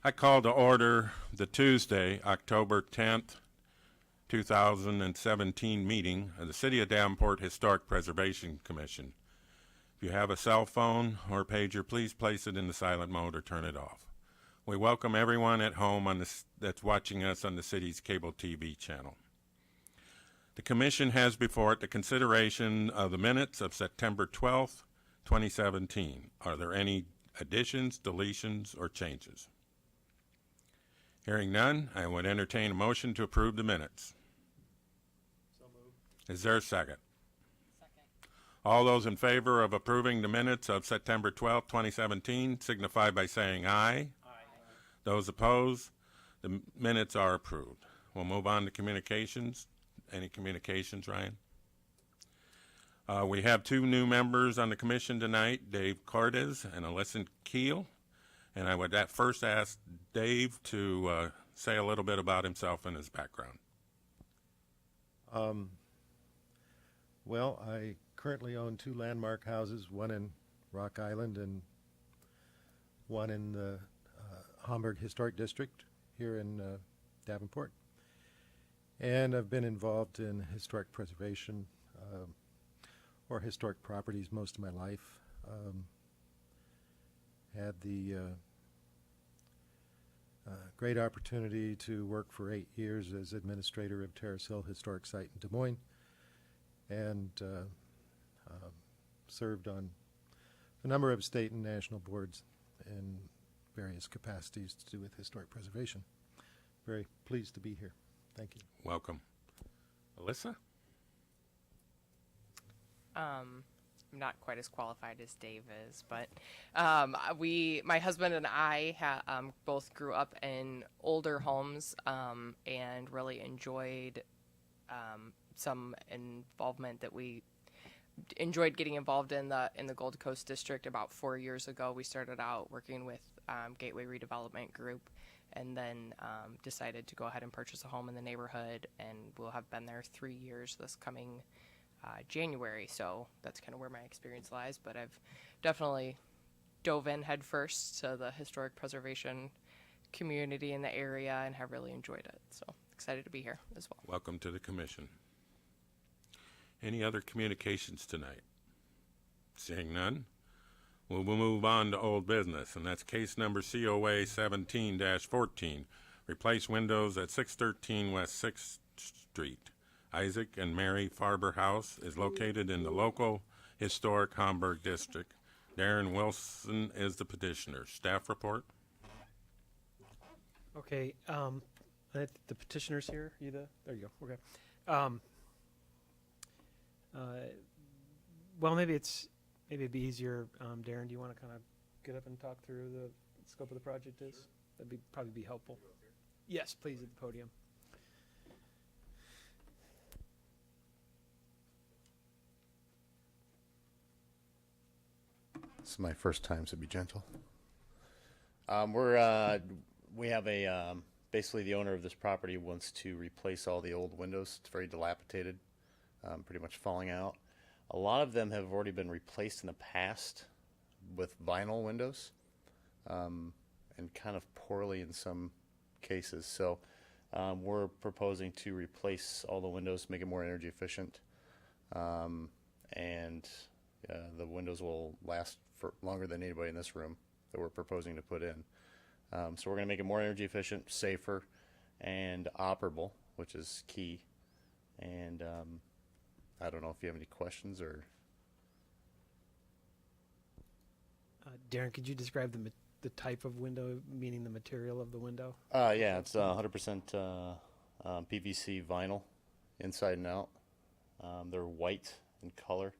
I call to order the Tuesday, October 10th, 2017 meeting of the City of Davenport Historic Preservation Commission. If you have a cell phone or pager, please place it in the silent mode or turn it off. We welcome everyone at home that's watching us on the city's cable TV channel. The Commission has before it the consideration of the minutes of September 12th, 2017. Are there any additions, deletions, or changes? Hearing none, I would entertain a motion to approve the minutes. So moved. Is there a second? Second. All those in favor of approving the minutes of September 12th, 2017 signify by saying aye. Aye. Those opposed, the minutes are approved. We'll move on to communications. Any communications, Ryan? We have two new members on the commission tonight, Dave Cordes and Alyssa Keel. And I would first ask Dave to say a little bit about himself and his background. Well, I currently own two landmark houses, one in Rock Island and one in the Hamburg Historic District here in Davenport. And I've been involved in historic preservation or historic properties most of my life. Had the great opportunity to work for 8 years as administrator of Terrace Hill Historic Site in Des Moines, and served on a number of state and national boards in various capacities to do with historic preservation. Very pleased to be here. Thank you. Welcome. Alyssa? I'm not quite as qualified as Dave is, but my husband and I both grew up in older homes and really enjoyed some involvement that we enjoyed getting involved in the Gold Coast District. About 4 years ago, we started out working with Gateway Redevelopment Group, and then decided to go ahead and purchase a home in the neighborhood, and we'll have been there 3 years this coming January, so that's kind of where my experience lies. But I've definitely dove in head first to the historic preservation community in the area and have really enjoyed it, so excited to be here as well. Welcome to the commission. Any other communications tonight? Seeing none, we'll move on to old business, and that's case number COA 17-14. Replace windows at 613 West 6th Street. Isaac and Mary Farber House is located in the local historic Hamburg district. Darren Wilson is the petitioner. Staff report. Okay, the petitioner's here. There you go. Okay. Well, maybe it'd be easier. Darren, do you want to kind of get up and talk through the scope of the project is? That'd probably be helpful. Yes, please, at the podium. This is my first time, so be gentle. We have basically the owner of this property wants to replace all the old windows. It's very dilapidated, pretty much falling out. A lot of them have already been replaced in the past with vinyl windows, and kind of poorly in some cases. So we're proposing to replace all the windows, make it more energy efficient, and the windows will last for longer than anybody in this room that we're proposing to put in. So we're going to make it more energy efficient, safer, and operable, which is key. And I don't know if you have any questions or. Darren, could you describe the type of window, meaning the material of the window? Yeah, it's 100% PVC vinyl, inside and out. They're white in color,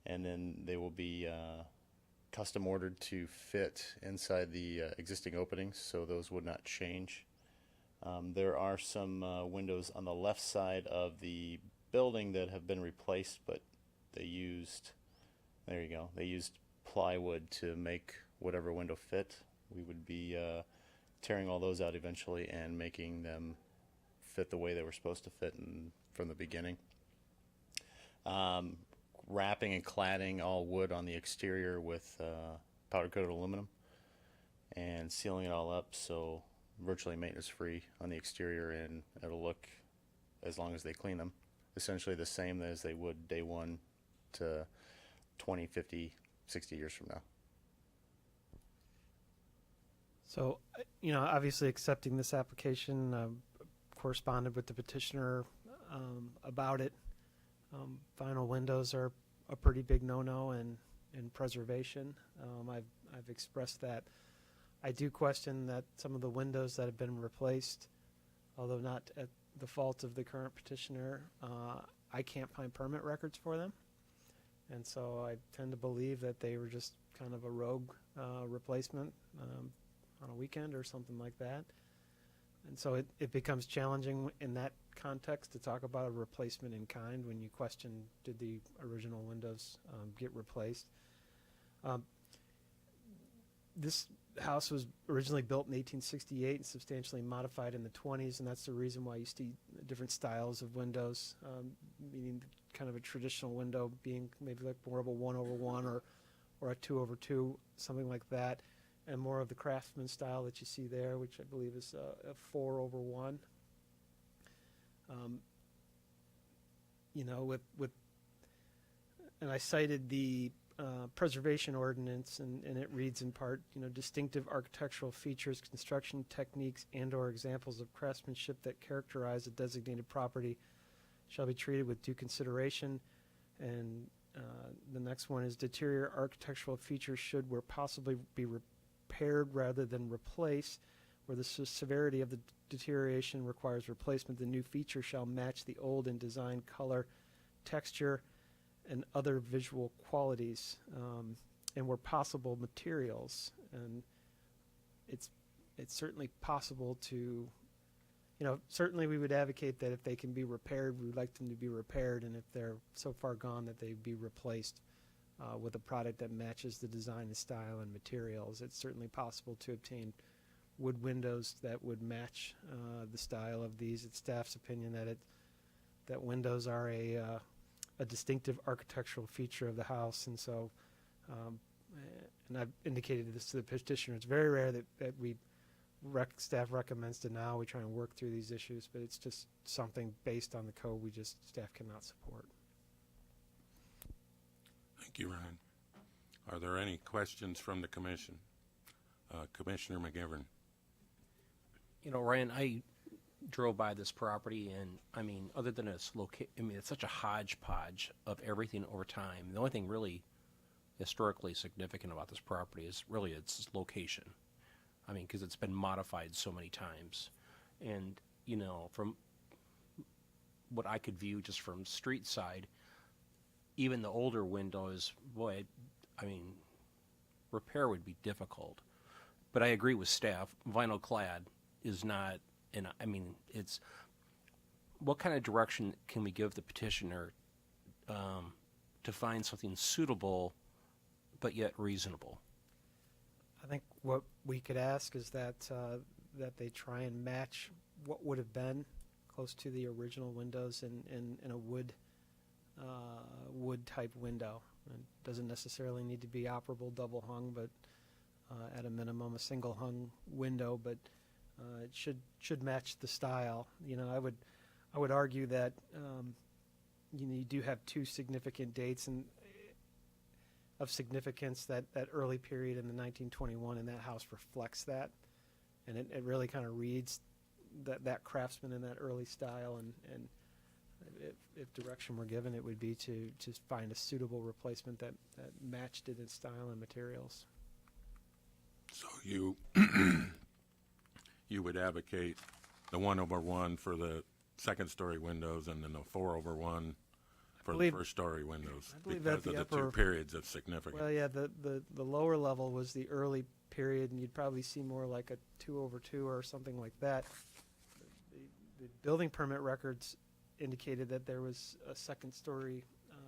and then they will be custom ordered to fit inside the existing openings, so those would not change. There are some windows on the left side of the building that have been replaced, but they used plywood to make whatever window fit. We would be tearing all those out eventually and making them fit the way they were supposed to fit from the beginning. Wrapping and cladding all wood on the exterior with powder coated aluminum, and sealing it all up so virtually maintenance free on the exterior, and it'll look, as long as they clean them, essentially the same as they would day one to 20, 50, 60 years from now. So, obviously accepting this application, corresponded with the petitioner about it. Vinyl windows are a pretty big no-no in preservation. I've expressed that. I do question that some of the windows that have been replaced, although not at the fault of the current petitioner, I can't find permit records for them. And so I tend to believe that they were just kind of a rogue replacement on a weekend or something like that. And so it becomes challenging in that context to talk about a replacement in kind when you question, did the original windows get replaced? This house was originally built in 1868 and substantially modified in the 20s, and that's the reason why you see different styles of windows, meaning kind of a traditional window being maybe like more of a 1/1 or a 2/2, something like that, and more of the craftsman style that you see there, which I believe is a 4/1. And I cited the preservation ordinance, and it reads in part, distinctive architectural features, construction techniques, and/or examples of craftsmanship that characterize a designated property shall be treated with due consideration. And the next one is deterior architectural features should, where possibly, be repaired rather than replaced. Where the severity of the deterioration requires replacement, the new feature shall match the old in design, color, texture, and other visual qualities, and where possible, materials. And it's certainly possible to, certainly we would advocate that if they can be repaired, we would like them to be repaired, and if they're so far gone that they be replaced with a product that matches the design, the style, and materials. It's certainly possible to obtain wood windows that would match the style of these. It's staff's opinion that windows are a distinctive architectural feature of the house, and so, and I've indicated this to the petitioner. It's very rare that staff recommends denial. We try and work through these issues, but it's just something based on the code staff cannot support. Thank you, Ryan. Are there any questions from the commission? Commissioner McGivern. Ryan, I drove by this property, and other than its it's such a hodgepodge of everything over time. The only thing really historically significant about this property is really its location. Because it's been modified so many times, and from what I could view just from street side, even the older windows, boy, repair would be difficult. But I agree with staff. Vinyl clad is not, and it's, what kind of direction can we give the petitioner to find something suitable but yet reasonable? I think what we could ask is that they try and match what would have been close to the original windows in a wood type window. It doesn't necessarily need to be operable double hung, but at a minimum a single hung window. But it should match the style. I would argue that you do have two significant dates of significance. That early period in the 1921, and that house reflects that, and it really kind of reads that craftsman in that early style. And if direction were given, it would be to find a suitable replacement that matched it in style and materials. So you you would advocate the 1/1 for the second story windows, and then the 4/1 for the first story windows, because of the two periods of significance. Well, yeah, the lower level was the early period, and you'd probably see more like a 2/2 or something like that. The building permit records indicated that there was a second story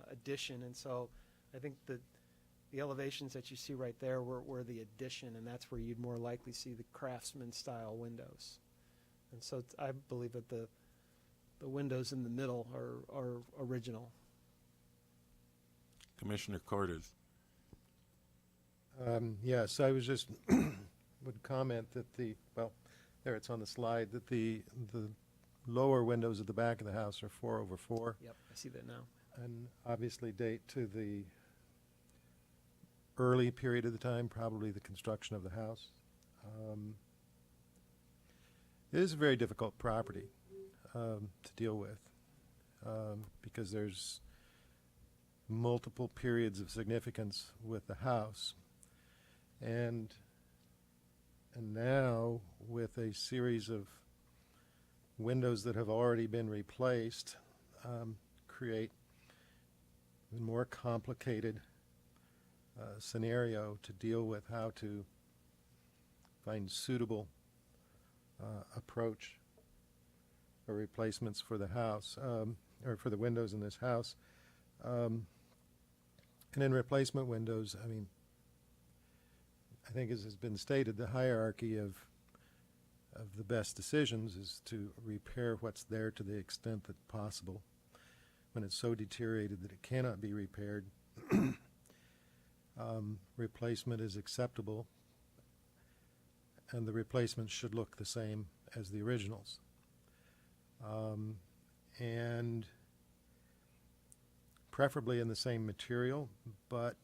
addition, and so I think the elevations that you see right there were the addition, and that's where you'd more likely see the craftsman style windows. And so I believe that the windows in the middle are original. Commissioner Cordes. Yes, I was just would comment that well, there it's on the slide, that the lower windows at the back of the house are 4/4 Yep, I see that now. and obviously date to the early period of the time, probably the construction of the house. It is a very difficult property to deal with because there's multiple periods of significance with the house, and now with a series of windows that have already been replaced, create a more complicated scenario to deal with how to find suitable approach or replacements for the house, or for the windows in this house. And in replacement windows, I mean, I think as has been stated, the hierarchy of the best decisions is to repair what's there to the extent that possible. When it's so deteriorated that it cannot be repaired, replacement is acceptable, and the replacements should look the same as the originals. And preferably in the same material, but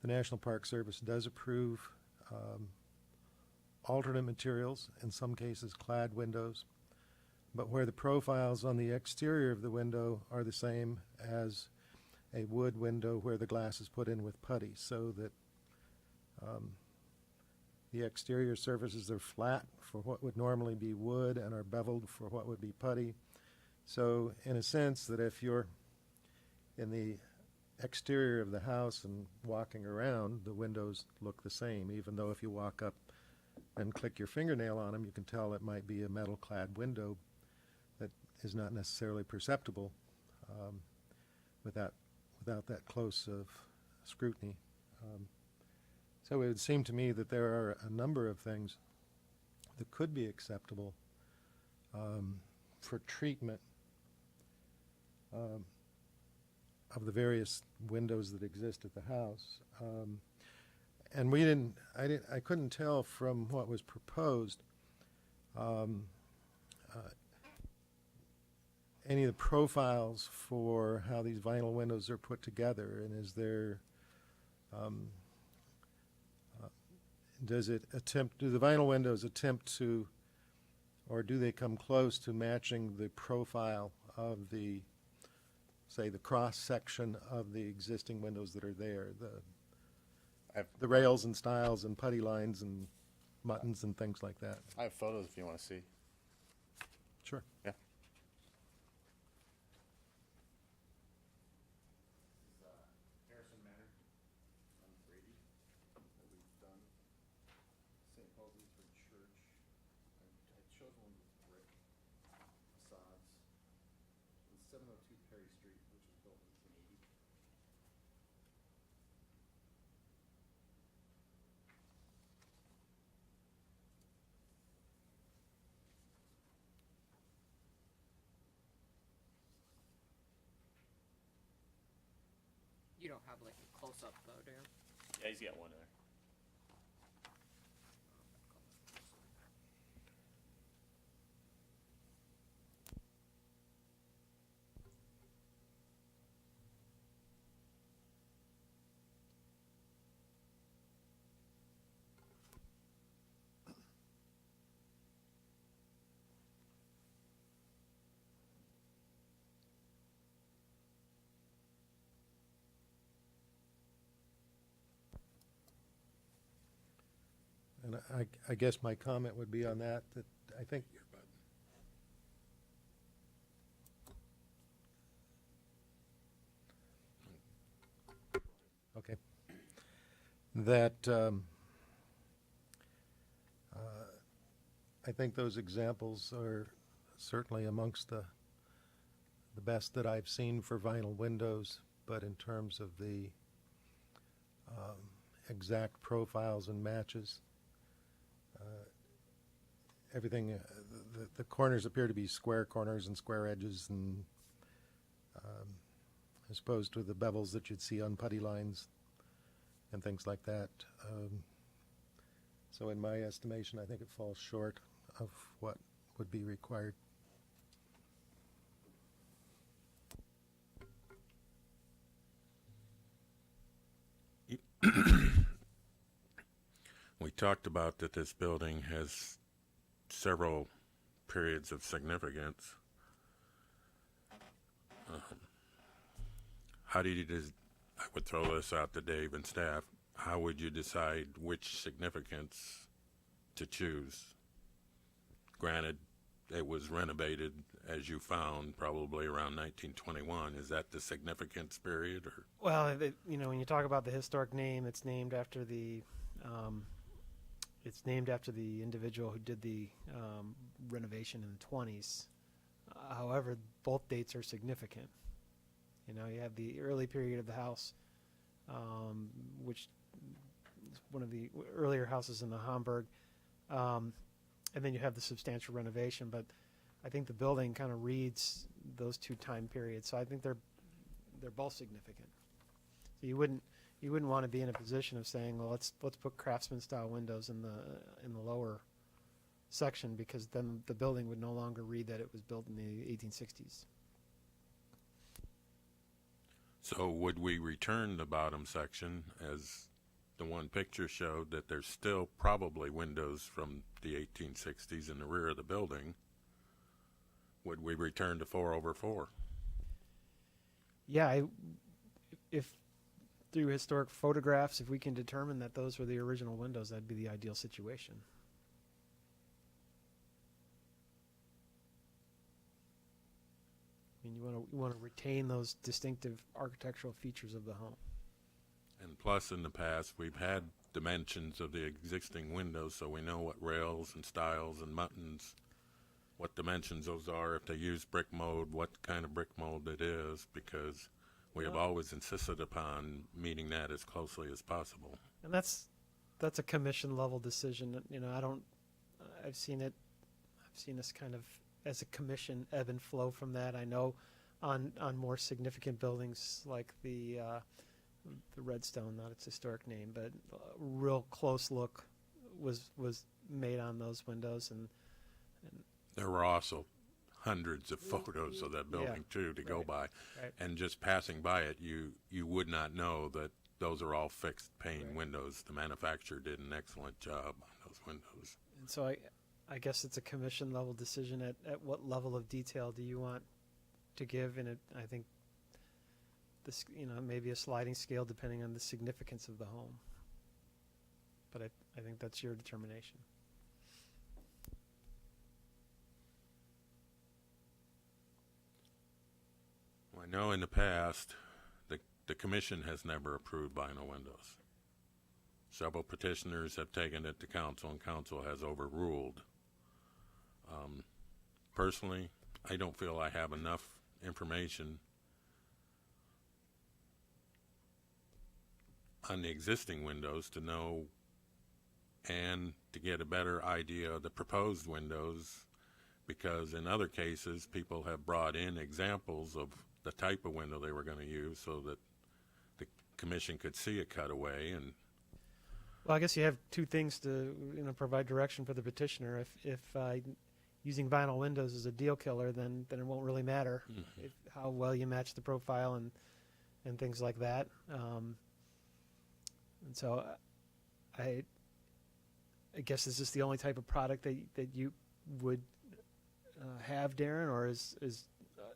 the National Park Service does approve alternate materials, in some cases clad windows, but where the profiles on the exterior of the window are the same as a wood window where the glass is put in with putty, so that the exterior surfaces are flat for what would normally be wood and are beveled for what would be putty. So in a sense that if you're in the exterior of the house and walking around, the windows look the same, even though if you walk up and click your fingernail on them, you can tell it might be a metal-clad window that is not necessarily perceptible without that close of scrutiny. So it would seem to me that there are a number of things that could be acceptable for treatment of the various windows that exist at the house. And I couldn't tell from what was proposed any of the profiles for how these vinyl windows are put together, and is there do the vinyl windows attempt to, or do they come close to matching the profile of the, say, the cross section of the existing windows that are there, the rails and stiles and putty lines and buttons and things like that? I have photos if you want to see. Sure. Yeah. Harrison Manor on Brady that we've done. St. Paul's Lutheran Church. I chose one with brick facades. And 702 Perry Street, which was built in 1880. You don't have like a close up though, do you? Yeah, he's got one there. And I guess my comment would be on that I think okay, that I think those examples are certainly amongst the best that I've seen for vinyl windows, but in terms of the exact profiles and matches, everything, the corners appear to be square corners and square edges, and as opposed to the bevels that you'd see on putty lines. and things like that. So in my estimation, I think it falls short of what would be required. We talked about that this building has several periods of significance. How do you I would throw this out to Dave and staff. How would you decide which significance to choose? Granted, it was renovated, as you found, probably around 1921. Is that the significance period, or? Well, when you talk about the historic name, it's named after the individual who did the renovation in the 20s. However, both dates are significant. You have the early period of the house, which is one of the earlier houses in the Hamburg, and then you have the substantial renovation. But I think the building kind of reads those two time periods, so I think they're both significant. So you wouldn't want to be in a position of saying, well, let's put craftsman style windows in the lower section, because then the building would no longer read that it was built in the 1860s. So would we return the bottom section, as the one picture showed, that there's still probably windows from the 1860s in the rear of the building? Would we return to 4/4? Yeah, if through historic photographs, if we can determine that those were the original windows, that'd be the ideal situation. I mean, you want to retain those distinctive architectural features of the home. And plus, in the past, we've had dimensions of the existing windows, so we know what rails and stiles and muttons, what dimensions those are. If they use brick mold, what kind of brick mold it is, because we have always insisted upon meeting that as closely as possible. And that's a commission level decision. I've seen us kind of as a commission ebb and flow from that. I know on more significant buildings like the Redstone, not its historic name, but a real close look was made on those windows, and There were also hundreds of photos of that building too to go by, and just passing by it, you would not know that those are all fixed pane windows. The manufacturer did an excellent job on those windows. And so I guess it's a commission level decision at what level of detail do you want to give, and I think this maybe a sliding scale depending on the significance of the home. But I think that's your determination. I know in the past, the commission has never approved vinyl windows. Several petitioners have taken it to council, and council has overruled. Personally, I don't feel I have enough information on the existing windows to know and to get a better idea of the proposed windows, because in other cases, people have brought in examples of the type of window they were going to use so that the commission could see a cutaway. And Well, I guess you have two things to provide direction for the petitioner. If using vinyl windows is a deal killer, then it won't really matter how well you match the profile and things like that. And so I guess is this the only type of product that you would have, Darren, or is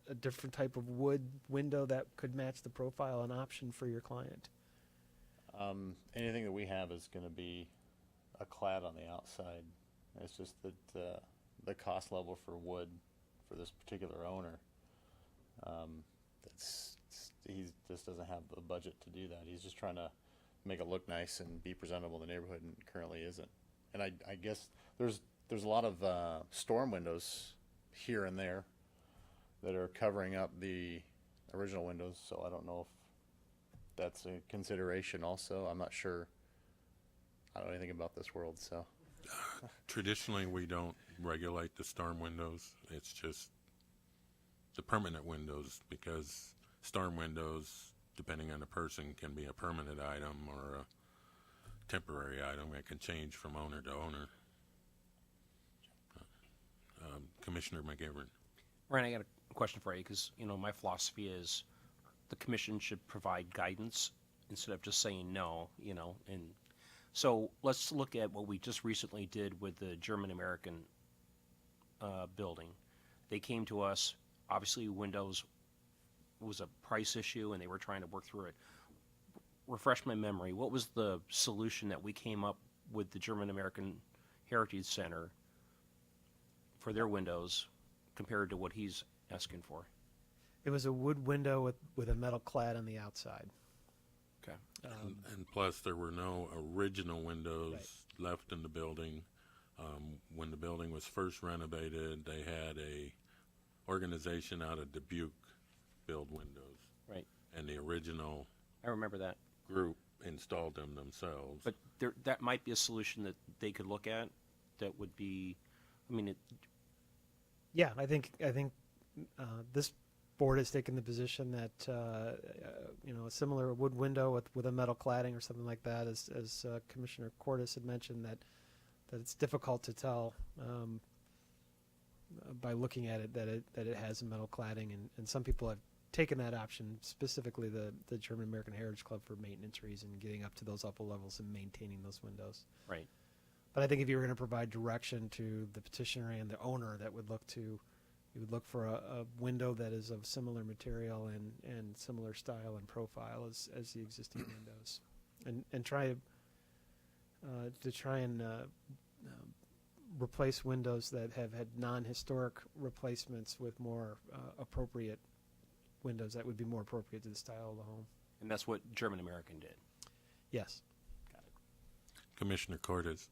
a different type of wood window that could match the profile an option for your client? Anything that we have is going to be a clad on the outside. It's just that the cost level for wood for this particular owner, he just doesn't have the budget to do that. He's just trying to make it look nice and be presentable in the neighborhood, and currently isn't. And I guess there's a lot of storm windows here and there that are covering up the original windows, so I don't know if that's a consideration also. I'm not sure. I don't know anything about this world, so. traditionally, we don't regulate the storm windows. It's just the permanent windows, because storm windows, depending on the person, can be a permanent item or temporary item. It can change from owner to owner. Commissioner McGivern. Ryan, I got a question for you because, my philosophy is the commission should provide guidance instead of just saying no, and so let's look at what we just recently did with the German-American building. They came to us, obviously windows was a price issue and they were trying to work through it. Refresh my memory, what was the solution that we came up with the German-American Heritage Center for their windows compared to what he's asking for? It was a wood window with a metal clad on the outside. Okay. And plus, there were no original windows left in the building. When the building was first renovated, they had a organization out of Dubuque build windows. Right. And the original I remember that. group installed them themselves. But that might be a solution that they could look at that would be, Yeah, I think this board has taken the position that a similar wood window with a metal cladding or something like that, as Commissioner Cordes had mentioned, that it's difficult to tell by looking at it that it has a metal cladding, and some people have taken that option, specifically the German American Heritage Club, for maintenance reasons, getting up to those upper levels and maintaining those windows. right. But I think if you were going to provide direction to the petitioner and the owner, you would look for a window that is of similar material and similar style and profile as the existing windows, and try and replace windows that have had non-historic replacements with more appropriate windows that would be more appropriate to the style of the home. And that's what German American did. Yes. Commissioner Cordes.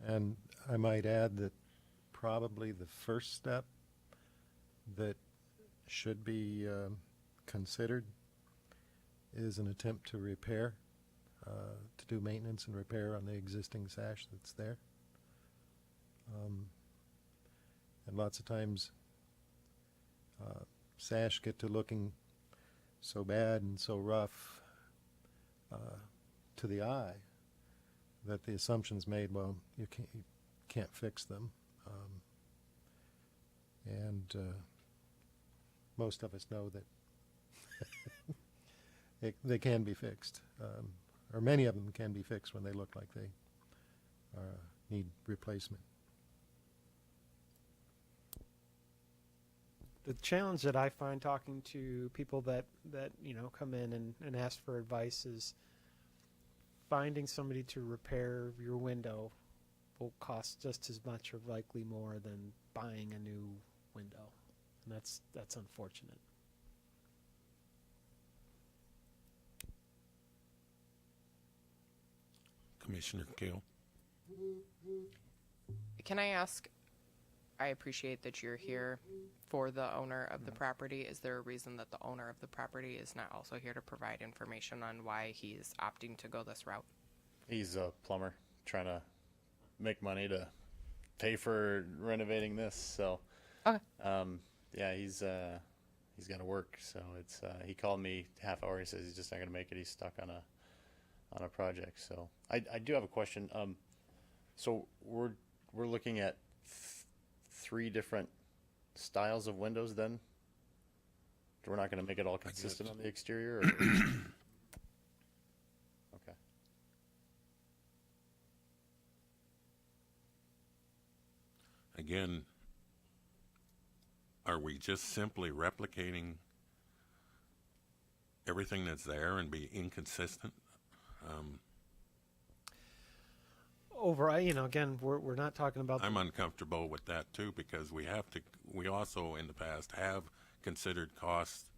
And I might add that probably the first step that should be considered is an attempt to repair, to do maintenance and repair on the existing sash that's there. And lots of times sash get to looking so bad and so rough to the eye that the assumption's made, well, you can't fix them. And most of us know that they can be fixed, or many of them can be fixed when they look like they need replacement. The challenge that I find talking to people that come in and ask for advice is finding somebody to repair your window will cost just as much or likely more than buying a new window, and that's unfortunate. Commissioner Keel. Can I ask, I appreciate that you're here for the owner of the property. Is there a reason that the owner of the property is not also here to provide information on why he's opting to go this route? He's a plumber trying to make money to pay for renovating this. So, Okay. yeah, he's got to work. So it's he called me half hour. He says he's just not going to make it. He's stuck on a project. So I do have a question. So we're looking at three different styles of windows then? We're not going to make it all consistent on the exterior? Or? Okay. Again, are we just simply replicating everything that's there and be inconsistent? Again, we're not talking about. I'm uncomfortable with that too, because we also in the past have considered costs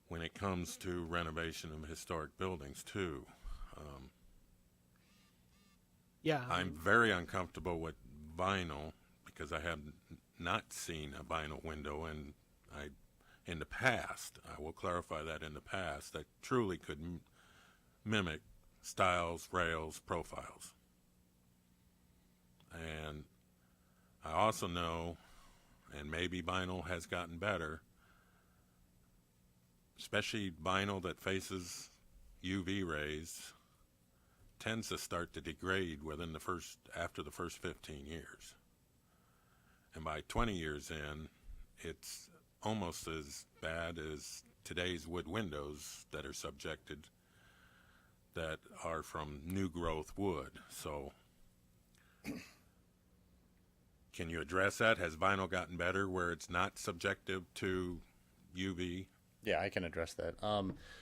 when it comes to renovation of historic buildings too. Yeah. I'm very uncomfortable with vinyl because I have not seen a vinyl window, and in the past, I will clarify that in the past, that truly could mimic styles, rails, profiles. And I also know, and maybe vinyl has gotten better, especially vinyl that faces UV rays tends to start to degrade after the first 15 years. And by 20 years in, it's almost as bad as today's wood windows that are subjected, that are from new growth wood. So can you address that? Has vinyl gotten better where it's not subjective to UV? Yeah, I can address that.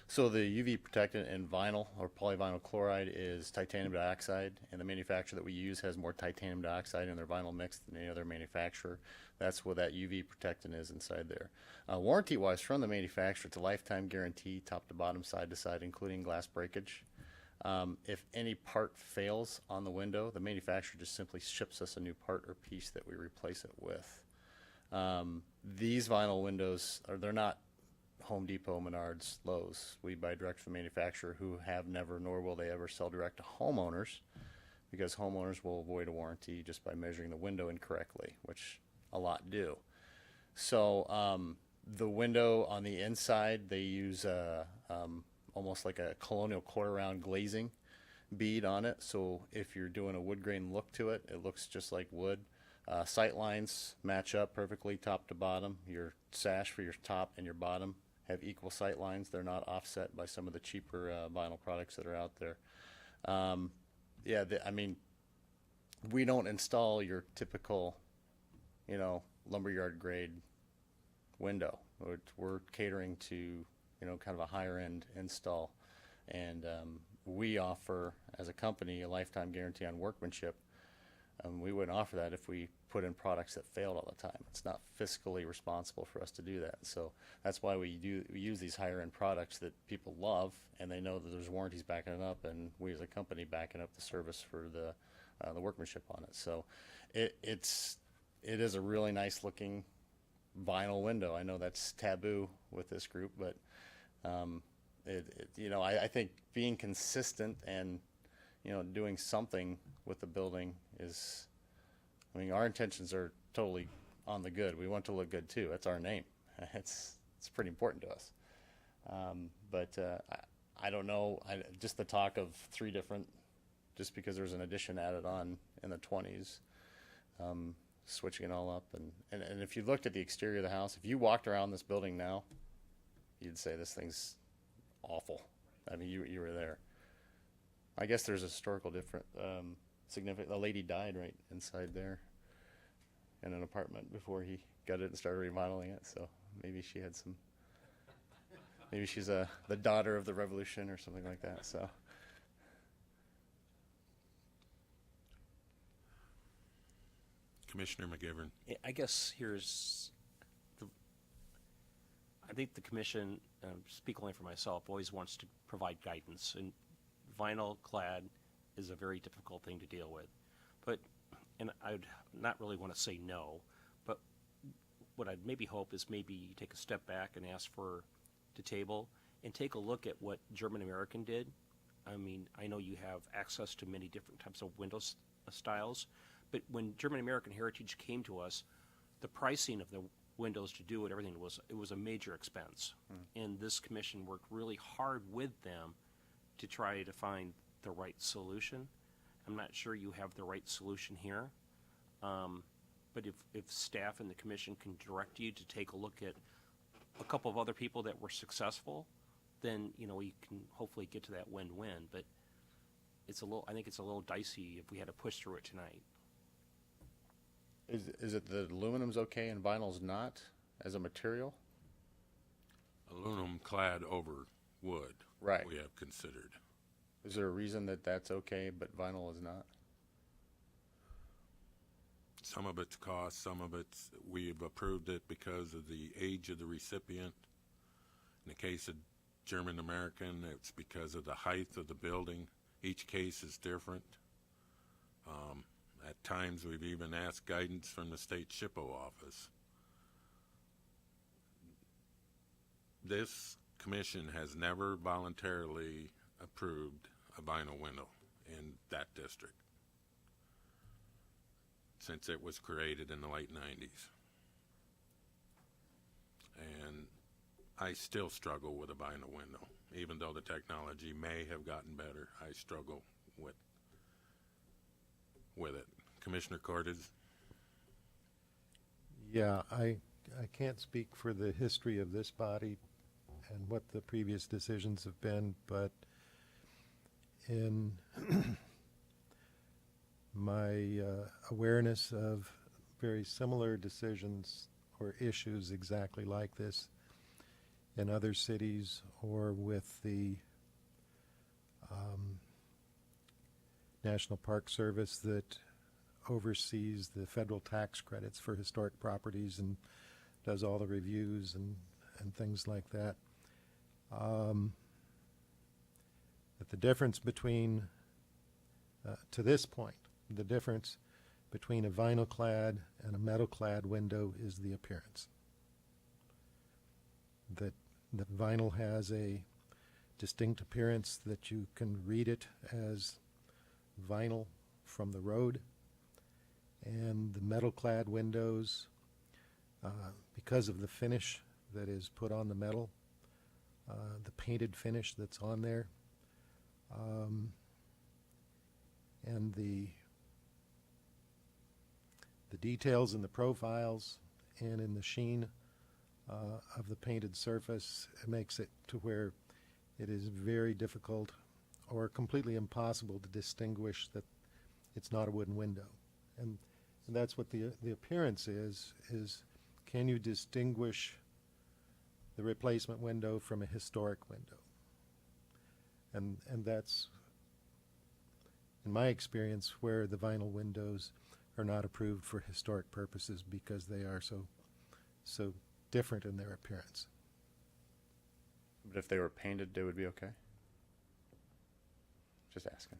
So the UV protectant in vinyl or polyvinyl chloride is titanium dioxide, and the manufacturer that we use has more titanium dioxide in their vinyl mix than any other manufacturer. That's what that UV protectant is inside there. Warranty-wise, from the manufacturer, it's a lifetime guarantee, top to bottom, side to side, including glass breakage. If any part fails on the window, the manufacturer just simply ships us a new part or piece that we replace it with. These vinyl windows, they're not Home Depot, Menards, Lowe's. We buy direct from the manufacturer, who have never, nor will they ever sell direct to homeowners, because homeowners will avoid a warranty just by measuring the window incorrectly, which a lot do. So the window on the inside, they use almost like a colonial quarter round glazing bead on it. So if you're doing a wood grain look to it, it looks just like wood. Sight lines match up perfectly top to bottom. Your sash for your top and your bottom have equal sight lines. They're not offset by some of the cheaper vinyl products that are out there. I mean, we don't install your typical, lumberyard grade window. We're catering to, kind of a higher end install. And we offer, as a company, a lifetime guarantee on workmanship. We wouldn't offer that if we put in products that failed all the time. It's not fiscally responsible for us to do that. So that's why we use these higher end products that people love, and they know that there's warranties backing it up, and we as a company backing up the service for the workmanship on it. So it is a really nice looking vinyl window. I know that's taboo with this group, but I think being consistent and doing something with the building is, our intentions are totally on the good. We want to look good too. That's our name. It's pretty important to us. I don't know. Just the talk of 3 different, just because there's an addition added on in the 20s, switching it all up. And if you looked at the exterior of the house, if you walked around this building now, you'd say this thing's awful. I mean, you were there. I guess there's a historical significant. A lady died right inside there in an apartment before he got it and started remodeling it. So maybe she had some. Maybe she's the daughter of the Revolution or something like that. So. Commissioner McGivern. I guess I think the commission, speak only for myself, always wants to provide guidance, and vinyl clad is a very difficult thing to deal with. And I'd not really want to say no, but what I'd maybe hope is maybe you take a step back and ask to table and take a look at what German American did. I mean, I know you have access to many different types of window styles, but when German American Heritage came to us, the pricing of the windows to do it, everything it was a major expense. And this commission worked really hard with them to try to find the right solution. I'm not sure you have the right solution here, but if staff and the commission can direct you to take a look at a couple of other people that were successful, then we can hopefully get to that win-win. But I think it's a little dicey if we had to push through it tonight. Is it that aluminum's okay and vinyl's not as a material? Aluminum clad over wood. Right. We have considered. Is there a reason that that's okay, but vinyl is not? Some of it's cost, some of it's, we've approved it because of the age of the recipient. In the case of German American, it's because of the height of the building. Each case is different. At times we've even asked guidance from the state SHPO office. This commission has never voluntarily approved a vinyl window in that district since it was created in the late 90s. And I still struggle with a vinyl window. even though the technology may have gotten better, I struggle with it. Commissioner Cordes? Yeah, I can't speak for the history of this body and what the previous decisions have been, but in my awareness of very similar decisions or issues exactly like this in other cities or with the National Park Service that oversees the federal tax credits for historic properties and does all the reviews and things like that. That the difference between, to this point, the difference between a vinyl clad and a metal clad window is the appearance. That the vinyl has a distinct appearance that you can read it as vinyl from the road, and the metal clad windows, because of the finish that is put on the metal, the painted finish that's on there, and the details in the profiles and in the sheen of the painted surface, it makes it to where it is very difficult or completely impossible to distinguish that it's not a wooden window. And that's what the appearance is can you distinguish the replacement window from a historic window? And that's, in my experience, where the vinyl windows are not approved for historic purposes because they are so different in their appearance. But if they were painted, they would be okay? Just asking.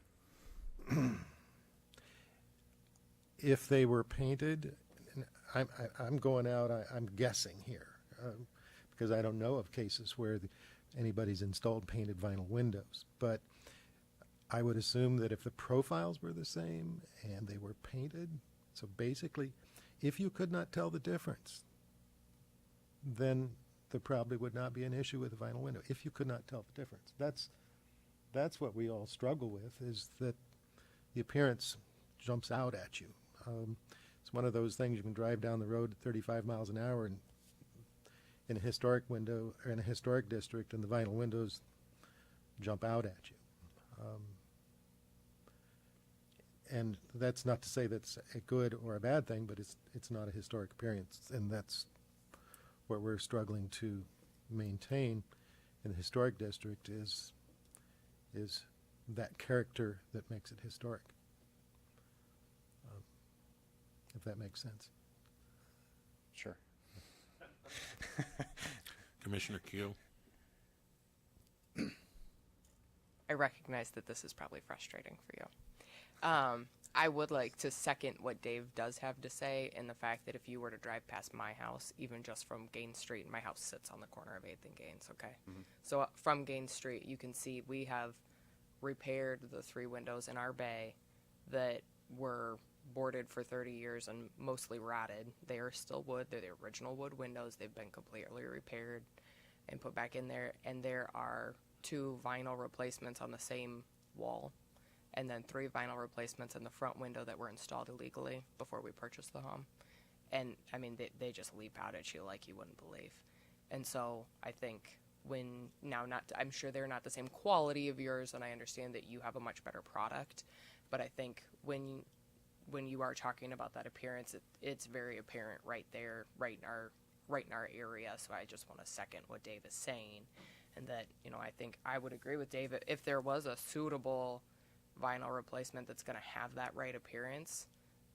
If they were painted, I'm going out, I'm guessing here, because I don't know of cases where anybody's installed painted vinyl windows. But I would assume that if the profiles were the same and they were painted, so basically, if you could not tell the difference, then there probably would not be an issue with a vinyl window. If you could not tell the difference, that's what we all struggle with, is that the appearance jumps out at you. It's one of those things you can drive down the road at 35 miles an hour and in a historic window or in a historic district, and the vinyl windows jump out at you. And that's not to say that's a good or a bad thing, but it's not a historic appearance, and that's what we're struggling to maintain in the historic district is that character that makes it historic. If that makes sense. Sure. Commissioner Keel? I recognize that this is probably frustrating for you. I would like to second what Dave does have to say, in the fact that if you were to drive past my house, even just from Gaines Street, and my house sits on the corner of 8th and Gaines, okay? Mm-hmm. So from Gaines Street, you can see we have repaired the 3 windows in our bay that were boarded for 30 years and mostly rotted. They are still wood. They're the original wood windows. They've been completely repaired and put back in there. And there are 2 vinyl replacements on the same wall, and then 3 vinyl replacements in the front window that were installed illegally before we purchased the home. And I mean, they just leap out at you like you wouldn't believe. And so I think I'm sure they're not the same quality of yours, and I understand that you have a much better product, but I think when you are talking about that appearance, it's very apparent right there, right in our area. So I just want to second what Dave is saying, and that, I think I would agree with Dave. If there was a suitable vinyl replacement that's going to have that right appearance,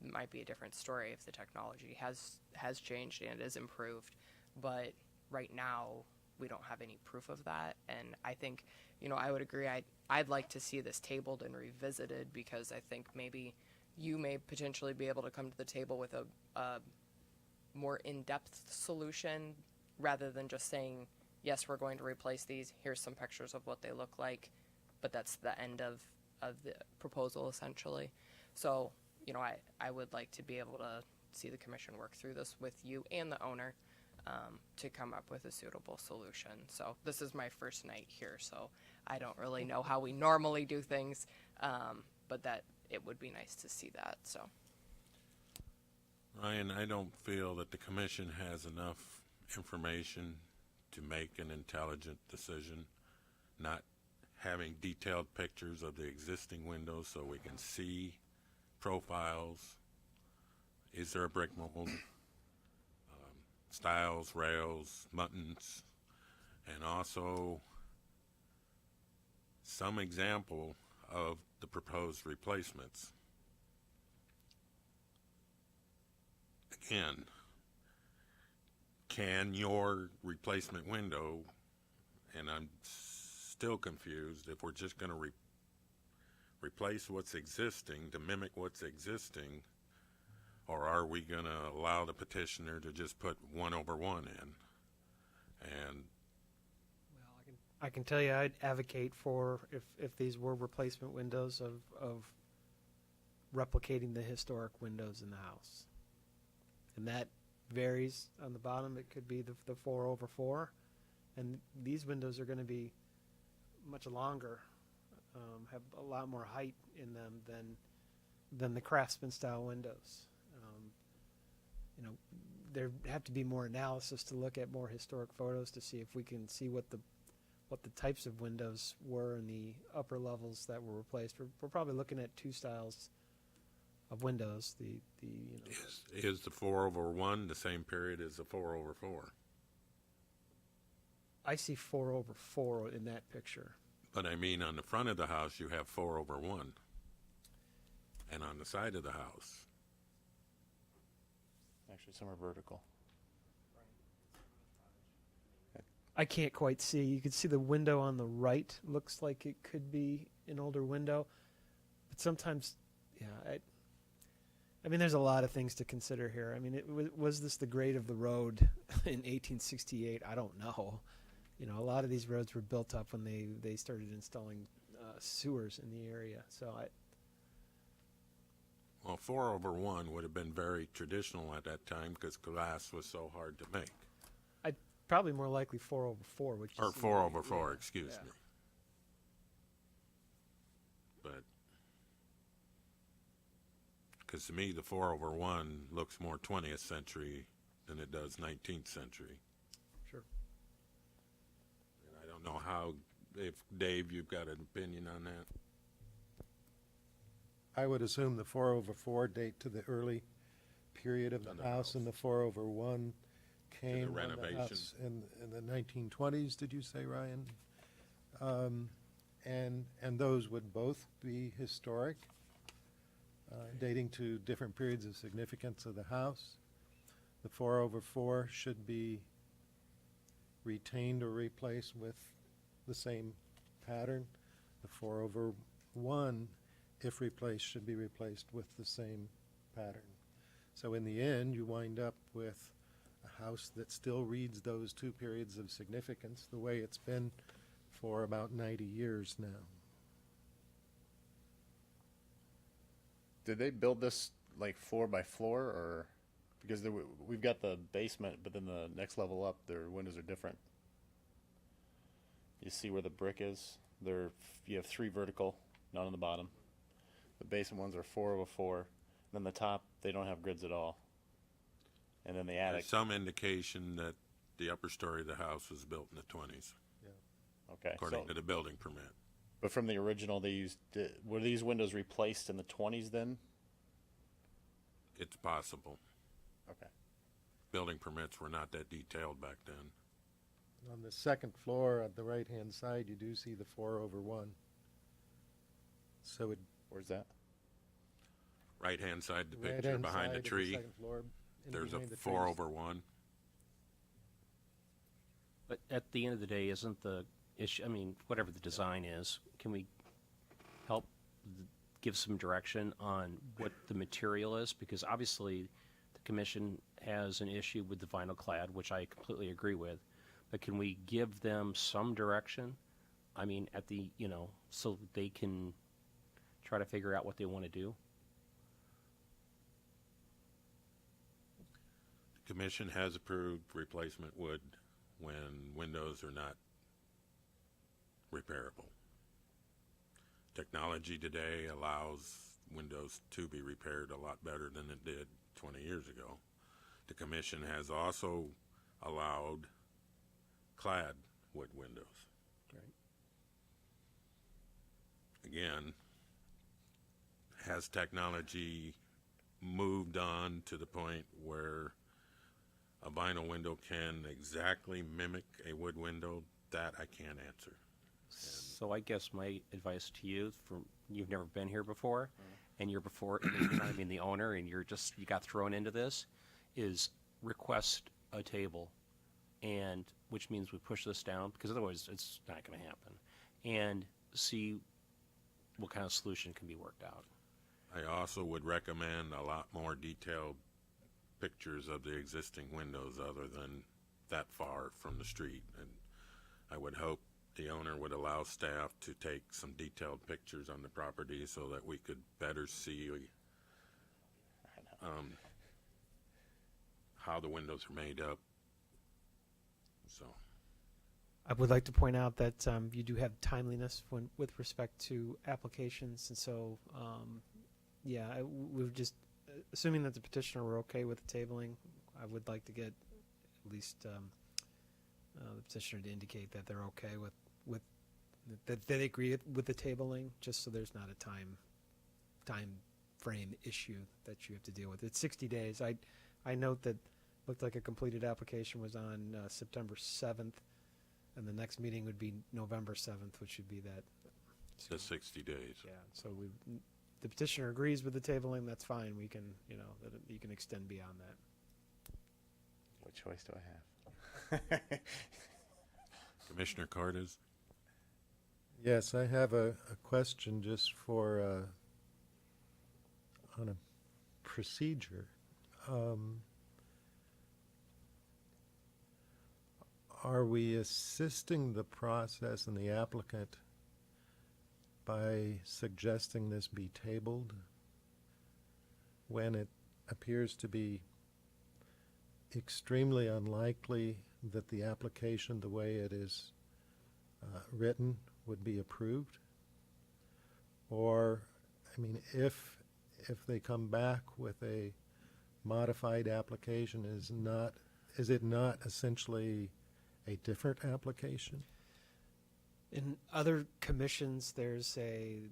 it might be a different story if the technology has changed and is improved. But right now, we don't have any proof of that, and I think, I would agree. I'd like to see this tabled and revisited, because I think maybe you may potentially be able to come to the table with a more in-depth solution, rather than just saying, yes, we're going to replace these, here's some pictures of what they look like, but that's the end of the proposal, essentially. So, I would like to be able to see the commission work through this with you and the owner, to come up with a suitable solution. So this is my first night here, so I don't really know how we normally do things, but that it would be nice to see that. So Ryan, I don't feel that the commission has enough information to make an intelligent decision, not having detailed pictures of the existing windows so we can see profiles. Is there a brick mold? Stiles, rails, muttons, and also some example of the proposed replacements. Again, can your replacement window, and I'm still confused, if we're just going to replace what's existing to mimic what's existing, or are we going to allow the petitioner to just put 1/1 in? And I can tell you I'd advocate for, if these were replacement windows, of replicating the historic windows in the house. And that varies on the bottom. It could be the 4/4. And these windows are going to be much longer, have a lot more height in them than the Craftsman style windows. There have to be more analysis to look at more historic photos to see if we can see what the types of windows were in the upper levels that were replaced. We're probably looking at two styles of windows. is the 4/1 the same period as the 4/4? I see 4/4 in that picture. But I mean, on the front of the house, you have 4/1, and on the side of the house, Actually, some are vertical. I can't quite see. You can see the window on the right looks like it could be an older window, but sometimes, yeah. I mean, there's a lot of things to consider here. I mean, was this the grade of the road in 1868? I don't know. A lot of these roads were built up when they started installing sewers in the area. So well, 4/1 would have been very traditional at that time because glass was so hard to make. I'd probably more likely 4/4, which Or is 4/4, yeah, excuse yeah. me. But because to me, the 4/1 looks more 20th century than it does 19th century. Sure. And I don't know how, if Dave, you've got an opinion on that. I would assume the 4/4 date to the early period of On the the house, and the 4/1 came on the renovation. house in the 1920s, did you say, Ryan? And those would both be historic, dating to different periods of significance of the house. The 4/4 should be retained or replaced with the same pattern. The 4/1, if replaced, should be replaced with the same pattern. So in the end, you wind up with a house that still reads those two periods of significance the way it's been for about 90 years now. Did they build this like floor by floor, or because we've got the basement, but then the next level up, their windows are different. You see where the brick is? You have 3 vertical, none on the bottom. The basement ones are 4/4. Then the top, they don't have grids at all. And then the attic. There's some indication that the upper story of the house was built in the 20s, Okay. according to the building permit. But from the original, were these windows replaced in the 20s then? It's possible. Okay. Building permits were not that detailed back then. On the second floor, on the right-hand side, you do see the 4/1. So Where's that? Right-hand side, the picture right-hand behind side the of tree, second floor, in there's a behind the trees. 4/1. But at the end of the day, isn't the issue, I mean, whatever the design is, can we help give some direction on what the material is? Because obviously the commission has an issue with the vinyl clad, which I completely agree with. But can we give them some direction? I mean, so they can try to figure out what they want to do? The commission has approved replacement wood when windows are not repairable. Technology today allows windows to be repaired a lot better than it did 20 years ago. The commission has also allowed clad wood windows. Again, has technology moved on to the point where a vinyl window can exactly mimic a wood window? That I can't answer. So I guess my advice to you, from you've never been here before, and you're not even the owner, and you got thrown into this, is request a table, and which means we push this down, because otherwise it's not going to happen, and see what kind of solution can be worked out. I also would recommend a lot more detailed pictures of the existing windows other than that far from the street. And I would hope the owner would allow staff to take some detailed pictures on the property so that we could better see how the windows are made up. So I would like to point out that you do have timeliness with respect to applications, and so, we've just, assuming that the petitioner were okay with the tabling, I would like to get at least the petitioner to indicate that they're okay with that they agree with the tabling, just so there's not a time frame issue that you have to deal with. It's 60 days. I note that looked like a completed application was on September 7th. And the next meeting would be November 7th, which would be that. the 60 days. Yeah. So the petitioner agrees with the tabling. That's fine. We can, that you can extend beyond that. What choice do I have? Commissioner Cordes? Yes, I have a question just for on a procedure. Are we assisting the process and the applicant by suggesting this be tabled when it appears to be extremely unlikely that the application, the way it is written, would be approved? Or, I mean, if they come back with a modified application, is it not essentially a different application? In other commissions, there's a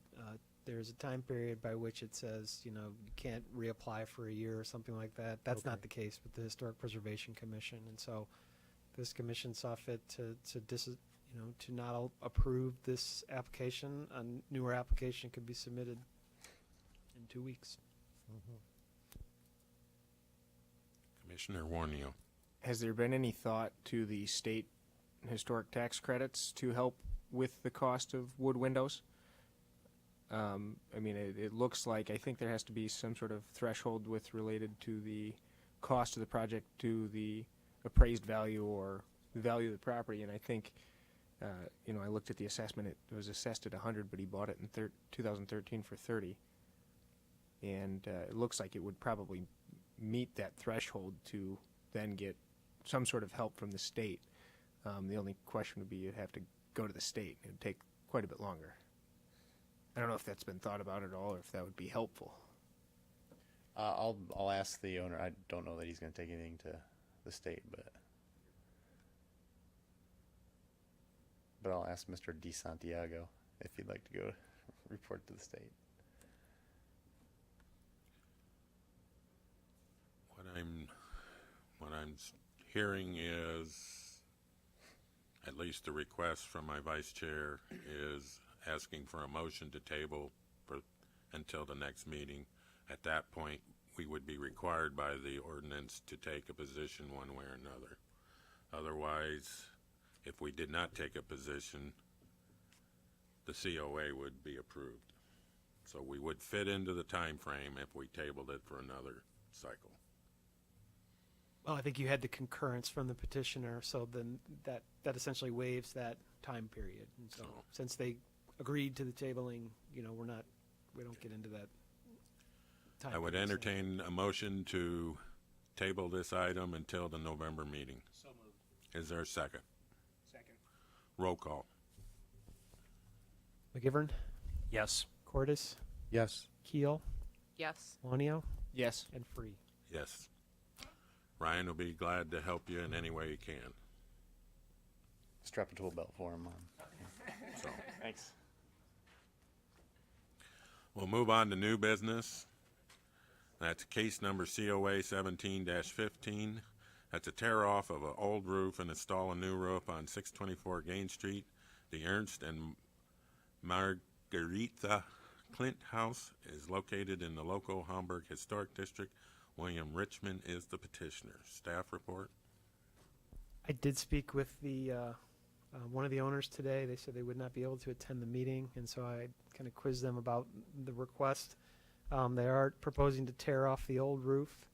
time period by which it says, you can't reapply for a year or something like that. That's not the case with the Historic Preservation Commission, and so this commission saw fit to not approve this application. A newer application could be submitted in 2 weeks. Commissioner Warnio? Has there been any thought to the state historic tax credits to help with the cost of wood windows? It looks like, I think there has to be some sort of threshold related to the cost of the project to the appraised value or the value of the property, and I think, I looked at the assessment, it was assessed at 100, but he bought it in 2013 for 30, and it looks like it would probably meet that threshold to then get some sort of help from the state. The only question would be you'd have to go to the state. It would take quite a bit longer. I don't know if that's been thought about at all or if that would be helpful. I'll ask the owner. I don't know that he's going to take anything to the state, but I'll ask Mr. DeSantiago if he'd like to go report to the state. What I'm hearing is, at least the request from my vice chair is asking for a motion to table until the next meeting. At that point, we would be required by the ordinance to take a position one way or another. Otherwise, if we did not take a position, the COA would be approved. So we would fit into the time frame if we tabled it for another cycle. Well, I think you had the concurrence from the petitioner, so then that essentially waives that time period. And so since they agreed to the tabling, we don't get into that time. I would period, so. entertain a motion to table this item until the November meeting. So moved. Is there a second? Second. Roll call. McGivern, Yes. Cordis, Yes. Keel, Yes. Lonio, Yes. and Free. Yes. Ryan will be glad to help you in any way he can. Strap a tool belt for him. So Thanks. we'll move on to new business. That's case number COA 17-15. That's a tear off of an old roof and install a new roof on 624 Gain Street. The Ernst and Margarita Clint House is located in the local Hamburg Historic District. William Richmond is the petitioner. Staff report. I did speak with the one of the owners today. They said they would not be able to attend the meeting, and so I kind of quizzed them about the request. They are proposing to tear off the old roof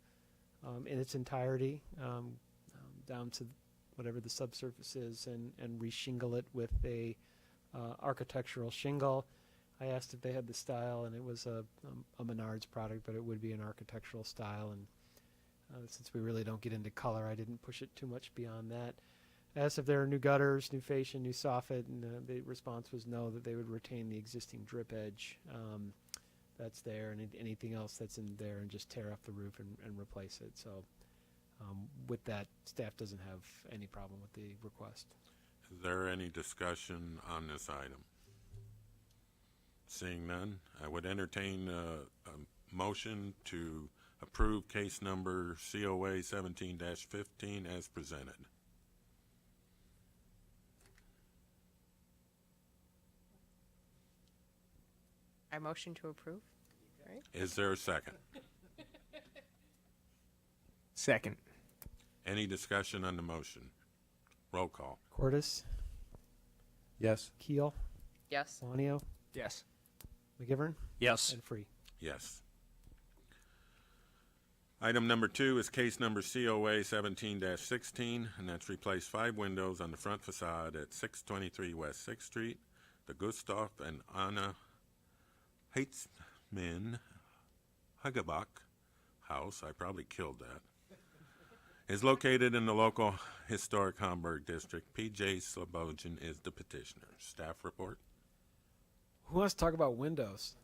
in its entirety, down to whatever the subsurface is, and reshingle it with a architectural shingle. I asked if they had the style, and it was a Menards product, but it would be an architectural style. And since we really don't get into color, I didn't push it too much beyond that. I asked if there are new gutters, new fascia, new soffit, and the response was no, that they would retain the existing drip edge that's there, and anything else that's in there, and just tear off the roof and replace it. So with that, staff doesn't have any problem with the request. Is there any discussion on this item? Seeing none, I would entertain a motion to approve case number COA 17-15 as presented. I motion to approve. Right? Is there a second? Second. Any discussion on the motion? Roll call. Cordis, Yes. Keel, Yes. Lonio, Yes. McGivern, Yes. and Free. Yes. Item number 2 is case number COA 17-16, and that's replace 5 windows on the front facade at 623 West 6th Street. The Gustav and Anna Heitzman Hagebach house, I probably killed that, is located in the local historic Hamburg district. P.J. Slobodan is the petitioner. Staff report. Who wants to talk about windows?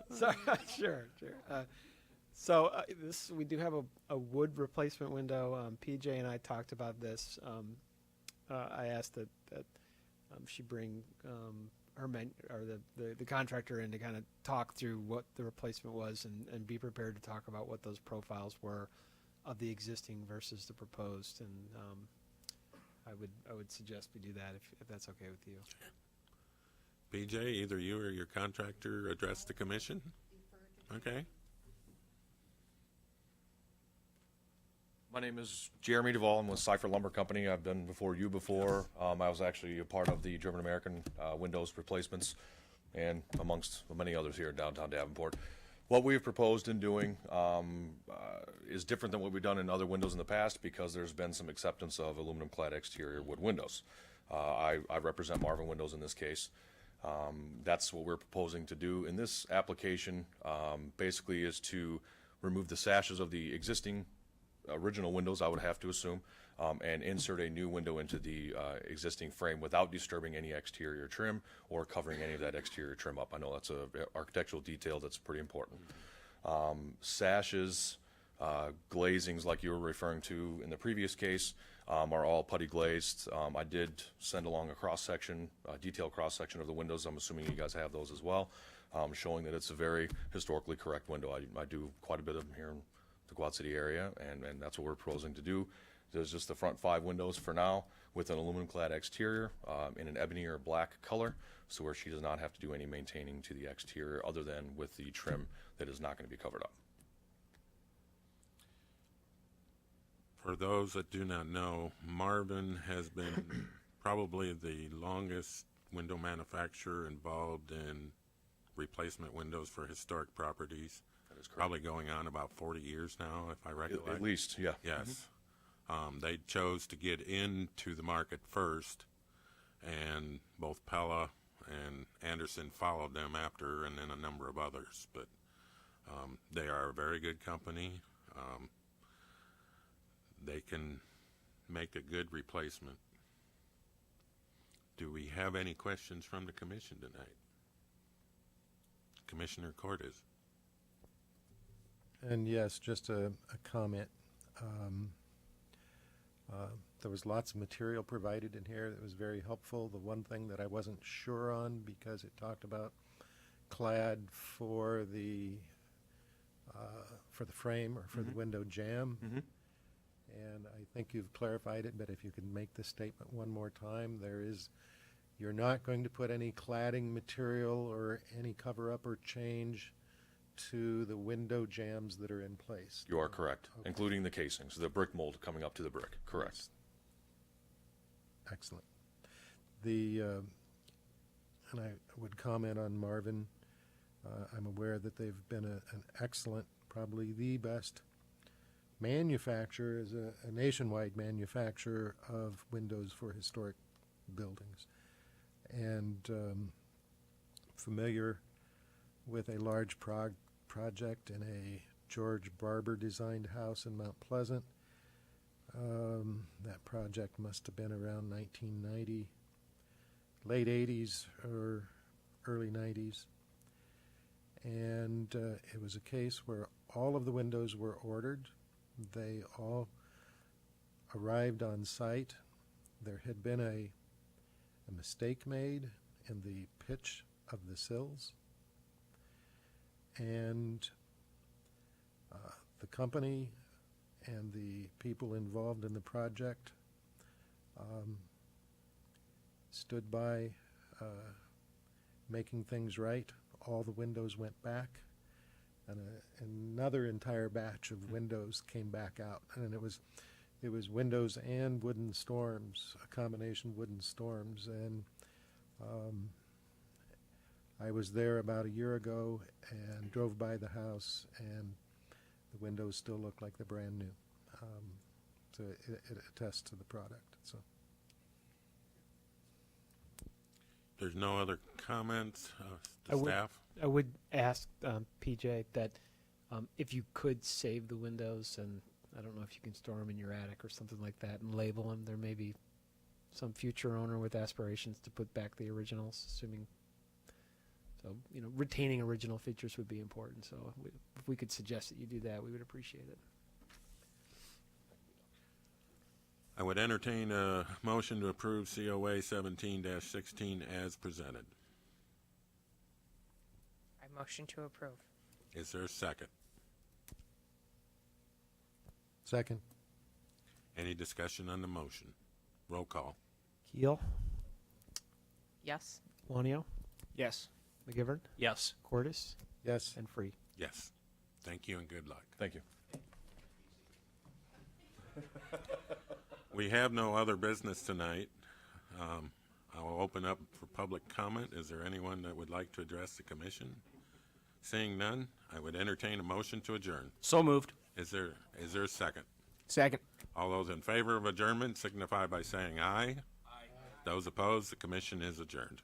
Sorry, sure. So this, we do have a wood replacement window. PJ and I talked about this. I asked that she bring her the contractor in to kind of talk through what the replacement was and be prepared to talk about what those profiles were of the existing versus the proposed. And I would suggest we do that if that's okay with you. PJ, either you or your contractor address the commission? Okay. My name is Jeremy Duvall. I'm with Cypher Lumber Company. I've been before you before. I was actually a part of the German American windows replacements and amongst many others here in downtown Davenport. What we've proposed in doing is different than what we've done in other windows in the past because there's been some acceptance of aluminum clad exterior wood windows. I represent Marvin Windows in this case. That's what we're proposing to do in this application. Basically is to remove the sashes of the existing original windows, I would have to assume, and insert a new window into the existing frame without disturbing any exterior trim or covering any of that exterior trim up. I know that's an architectural detail that's pretty important. Sashes, glazings like you were referring to in the previous case, are all putty glazed. I did send along a cross-section, detailed cross-section of the windows. I'm assuming you guys have those as well, showing that it's a very historically correct window. I do quite a bit of them here in the Quad City area, and that's what we're proposing to do. There's just the front 5 windows for now with an aluminum clad exterior in an ebony or black color, so where she does not have to do any maintaining to the exterior other than with the trim that is not going to be covered up. For those that do not know, Marvin has been probably the longest window manufacturer involved in replacement windows for historic properties. That is correct. Probably going on about 40 years now, if I recollect. At least, yeah. Yes. They chose to get into the market first, and both Pella and Anderson followed them after, and then a number of others. But they are a very good company. They can make a good replacement. Do we have any questions from the commission tonight? Commissioner Cordes. And yes, just a comment. There was lots of material provided in here that was very helpful. The one thing that I wasn't sure on, because it talked about clad for the frame or for the window jamb. And I think you've clarified it, but if you could make the statement one more time, you're not going to put any cladding material or any cover-up or change to the window jambs that are in place. You are correct, Okay. including the casings, the brick mold coming up to the brick. Correct. Excellent. And I would comment on Marvin. I'm aware that they've been an excellent, probably the best manufacturer, as a nationwide manufacturer of windows for historic buildings. And familiar with a large project in a George Barber designed house in Mount Pleasant. That project must have been around 1990, late 80s or early 90s. And it was a case where all of the windows were ordered. They all arrived on site. There had been a mistake made in the pitch of the sills. And the company and the people involved in the project stood by making things right. All the windows went back, and another entire batch of windows came back out. And it was windows and wooden storms, a combination wooden storms. And I was there about a year ago and drove by the house, and the windows still look like they're brand new. So it attests to the product. So There's no other comments. I would- Staff? I would ask PJ that if you could save the windows, and I don't know if you can store them in your attic or something like that, and label them. There may be some future owner with aspirations to put back the originals, assuming. So, retaining original features would be important. So if we could suggest that you do that, we would appreciate it. I would entertain a motion to approve COA 17-16 as presented. I motion to approve. Is there a second? second. Any discussion on the motion? Roll call. Keel, Yes. Wanio, Yes. McGivern, Yes. Cordis, Yes. and Free. Yes. Thank you and good luck. Thank you. We have no other business tonight. I will open up for public comment. Is there anyone that would like to address the commission? Seeing none, I would entertain a motion to adjourn. So moved. Is there a second? Second. All those in favor of adjournment signify by saying aye. Aye. Those opposed, the commission is adjourned.